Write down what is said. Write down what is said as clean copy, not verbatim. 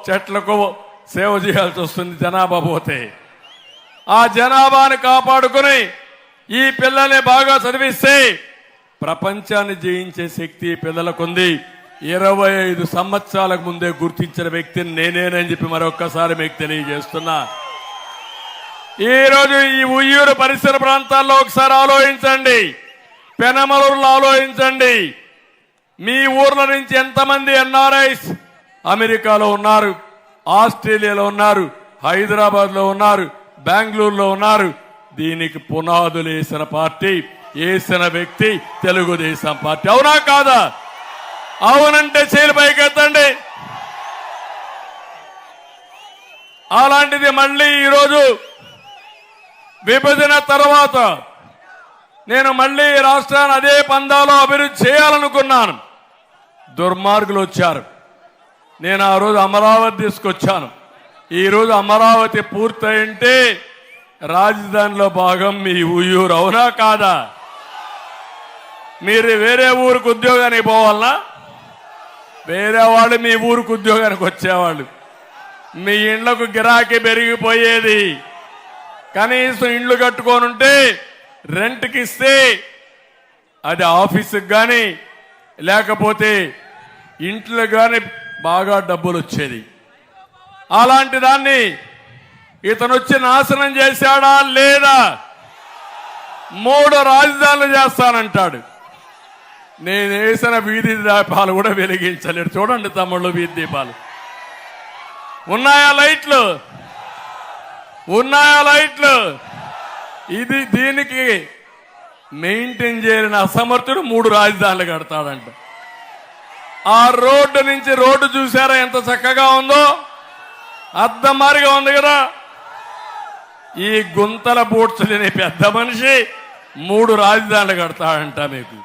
చెట్లకు సేవ చేయాల్సి వస్తుంది జనాభా పోతే. ఆ జనాభాని కాపాడుకుని ఈ పిల్లల్ని బాగా చదివిస్తే ప్రపంచాన్ని జయించే శక్తి పిల్లలకుంది. 25 సంవత్సరాలకు ముందే గుర్తించిన వ్యక్తిని నేనేనని చెప్పి మరొక్కసారి మీకు తెలియజేస్తున్నా. ఈరోజు ఈ ఉయ్యూరు పరిసర ప్రాంతాల్లో ఒకసారి ఆలోచించండి, పెనమలూరులో ఆలోచించండి. మీ ఊర్ల నుంచి ఎంతమంది ఎన్ఆర్ఐస్ అమెరికాలో ఉన్నారు, ఆస్ట్రేలియాలో ఉన్నారు, హైదరాబాద్లో ఉన్నారు, బెంగళూరులో ఉన్నారు. దీనికి పునాదులు వేసిన పార్టీ, వేసిన వ్యక్తి తెలుగుదేశం పార్టీ. అవునా కాదా? అవునంటే చేలు పైకెత్తండి. అలాంటిది మళ్ళీ ఈరోజు విభజన తర్వాత నేను మళ్ళీ రాష్ట్రాన్ని అదే పందాలో అభివృద్ధి చేయాలనుకున్నాను. దుర్మార్గులు వచ్చారు. నేను ఆ రోజు అమరావతి తీసుకొచ్చాను. ఈరోజు అమరావతి పూర్తయింటే రాజధానిలో భాగం మీ ఉయ్యూరు. అవునా కాదా? మీరు వేరే ఊరికి ఉద్యోగానికి పోవాలనా? వేరే వాళ్ళు మీ ఊరికి ఉద్యోగానికి వచ్చేవాళ్ళు. మీ ఇండ్లకు గిరాకీ పెరిగిపోయేది. కనీసం ఇండ్లు కట్టుకోనుంటే రెంట్కి ఇస్తే అది ఆఫీసుకి కానీ లేకపోతే ఇంట్లో కానీ బాగా డబ్బులు వచ్చేది. అలాంటి దాన్ని ఇతను వచ్చి నాశనం చేశాడా లేదా? 3 రాజధానులు చేస్తానంటాడు. నేను వేసిన వీధి దీపాలు కూడా వెలిగించలేడు. చూడండి తమ్ముళ్ళు, వీధి దీపాలు ఉన్నాయా? లైట్లు ఉన్నాయా? లైట్లు. ఇది దీనికి మెయింటైన్ చేయని అసమర్థుడు 3 రాజధానులు కడతాడంట. ఆ రోడ్డు నుంచి రోడ్డు చూసారా ఎంత చక్కగా ఉందో? అద్దమారిగా ఉంది కదా. ఈ గుంతల బూడ్చలేని పెద్ద మనిషి 3 రాజధానులు కడతాడంట మీకు.